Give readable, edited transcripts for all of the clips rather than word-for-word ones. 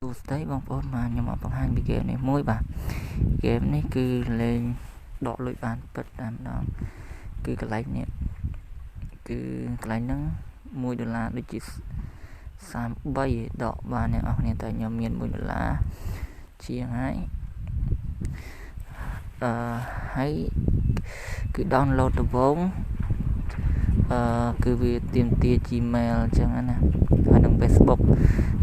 ទូស្ដីបងប្អូនមកខ្ញុំមកបង្ហាញពីហ្គេមនេះមួយបាទហ្គេមនេះគឺលេងដកលុយបានពិតតែម្ដងគឺកន្លែងនេះគឺកន្លែងហ្នឹង$1ដូចជា33ដកបានអ្នកនរគ្នាតែខ្ញុំមាន$1ជាងហើយគឺ download ដំបូងគឺវាទាមទារ Gmail អញ្ចឹងណាហើយនឹង Facebook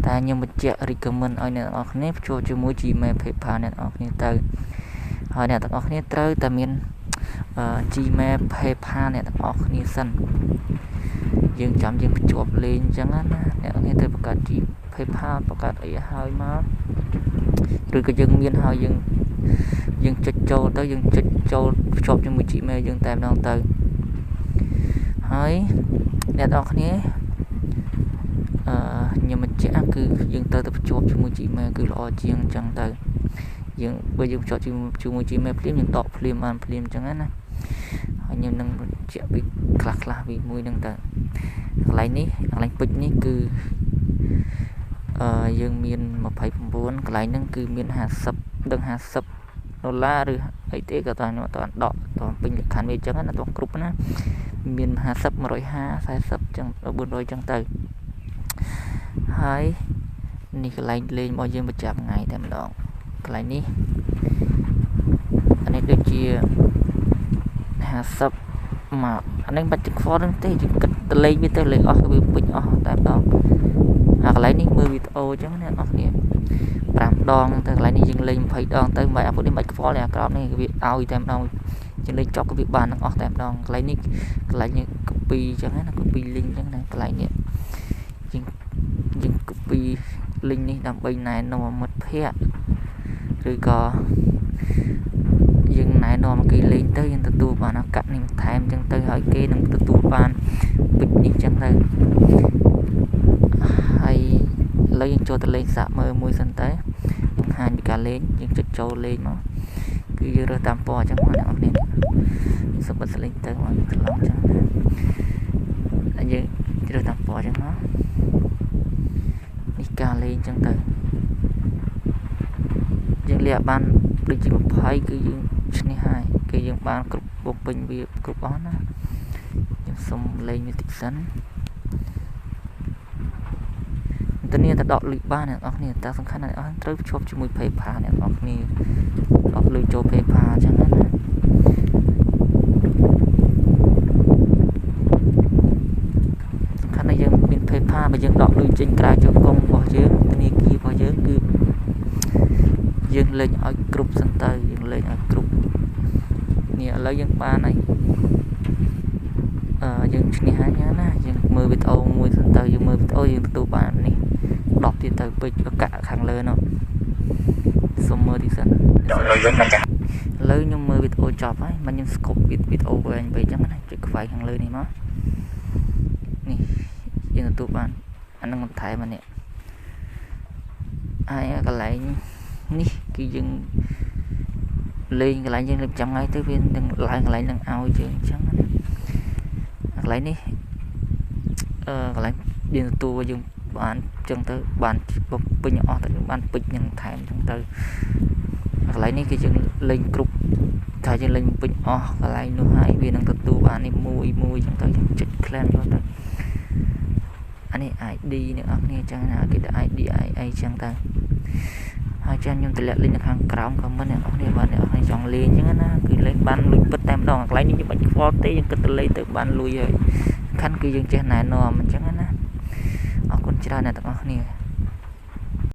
តែខ្ញុំបញ្ជាក់ recommend ឲ្យអ្នកនរគ្នាភ្ជាប់ជាមួយ Gmail PayPal អ្នកនរគ្នាទៅហើយអ្នកទាំងអស់គ្នាត្រូវតែមានGmail PayPal អ្នកទាំងអស់គ្នាសិនយើងចាំយើងភ្ជាប់លេងអញ្ចឹងណាអ្នកនរគ្នាត្រូវបង្កើត PayPal បង្កើតអីឲ្យមកឬក៏យើងមានហើយយើងចុចចូលទៅយើងចុចចូលភ្ជាប់ជាមួយ Gmail យើងតែម្ដងទៅហើយអ្នកនរគ្នាខ្ញុំបញ្ជាក់គឺយើងត្រូវតែភ្ជាប់ជាមួយ Gmail គឺល្អជាងអញ្ចឹងទៅយើងបើយើងភ្ជាប់ជាមួយ Gmail ភ្លាមយើងដកភ្លាមបានភ្លាមអញ្ចឹងណាហើយខ្ញុំនឹងបញ្ជាក់ពីខ្លះពីមួយហ្នឹងទៅកន្លែងនេះកន្លែងពេជ្រនេះគឺយើងមាន29កន្លែងហ្នឹងគឺមាន50ដល់$50ឬអីទេក៏តើខ្ញុំអត់ទាន់ដកតើពេញលក្ខខណ្ឌវាអញ្ចឹងណាតើគ្រប់ណាមាន50 150 40ចឹង400ចឹងទៅហើយនេះកន្លែងលេងរបស់យើងប្រចាំថ្ងៃតែម្ដងកន្លែងនេះអានេះដូចជា50មកអានេះបាច់ទឹកខ្វល់ហ្នឹងទេយើងគិតទៅលេងវាទៅលេងអស់វាពេញអស់តែម្ដងអាកន្លែងនេះមើលវីដេអូអញ្ចឹងណាអស់គ្នា5ដងទៅកន្លែងនេះយើងលេង20ដងទៅមិនអាពុតនេះបាច់ខ្វល់នេះអាក្រោមនេះវាឲ្យតែម្ដងយើងលេងចប់ក៏វាបានទាំងអស់តែម្ដងកន្លែងនេះ copy អញ្ចឹងណា copy link អញ្ចឹងណាកន្លែងនេះយើង copy link នេះដើម្បីណែនាំមិត្តភ័ក្តិឬក៏យើងណែនាំគេលេងទៅយើងទទួលបានឱកាសនេះបន្ថែមអញ្ចឹងទៅហើយគេនឹងទទួលបានពេជ្រនេះអញ្ចឹងទៅហើយឥឡូវយើងចូលទៅលេងសាកមើលមួយសិនទៅបង្ហាញពីការលេងយើងចុចចូលលេងមកគឺយើងរើសតាមពណ៌អញ្ចឹងបងប្អូននេះសុំបិទលេងទៅមកឆ្លងអញ្ចឹងហើយយើងរើសតាមពណ៌អញ្ចឹងមកនេះការលេងអញ្ចឹងទៅយើងលាក់បានដូចជា20គឺយើងឈ្នះហើយគឺយើងបានគ្រប់បំពេញវាគ្រប់អស់ណាខ្ញុំសុំលេងវាតិចសិនតើនេះទៅដកលុយបានអ្នកនរគ្នាតែសំខាន់ណាស់អស់ត្រូវភ្ជាប់ជាមួយ PayPal អ្នកនរគ្នាដកលុយចូល PayPal អញ្ចឹងណាសំខាន់ណាស់យើងមាន PayPal បើយើងដកលុយចេញក្រៅចូលកុំរបស់យើងធនាគាររបស់យើងគឺយើងលេងឲ្យគ្រប់សិនទៅយើងលេងឲ្យគ្រប់នេះឥឡូវយើងបានហើយយើងឈ្នះហើយណាយើងមើលវីដេអូមួយសិនទៅយើងមើលវីដេអូយើងទទួលបាននេះ10ទៀតទៅពេជ្រកាក់ខាងលើនោះសុំមើលទីសិនឥឡូវខ្ញុំមើលវីដេអូចប់ហើយមិនខ្ញុំស្កប់វីដេអូវិញអញ្ចឹងណាចុចខ្វែងខាងលើនេះមកនេះយើងទទួលបានអានឹងបន្ថែមនេះហើយកន្លែងនេះគឺយើងលេងកន្លែងយើងលេងចាំថ្ងៃទៅវានឹងឡើងកន្លែងនឹងឲ្យយើងអញ្ចឹងណាកន្លែងនេះកន្លែងយើងទទួលយើងបានអញ្ចឹងទៅបានពេញអស់ទៅបានពេជ្រនឹងថែមអញ្ចឹងទៅកន្លែងនេះគឺយើងលេងគ្រប់ថាយើងលេងពេញអស់កន្លែងនោះហើយវានឹងទទួលបាននេះមួយអញ្ចឹងទៅយើងចុច claim យកទៅអានេះ ID អ្នកនរគ្នាអញ្ចឹងណាគេដាក់ ID អីអញ្ចឹងទៅហើយចាខ្ញុំតម្លាក់លេងនៅខាងក្រោម comment អ្នកនរគ្នាបាទអ្នកនរគ្នាចង់លេងអញ្ចឹងណាគឺលេងបានលុយពិតតែម្ដងកន្លែងនេះយើងបាច់ខ្វល់ទេយើងគិតទៅលេងទៅបានលុយហើយខាន់គឺយើងចេះណែនាំអញ្ចឹងណាអរគុណច្រើនអ្នកទាំងអស់គ្នា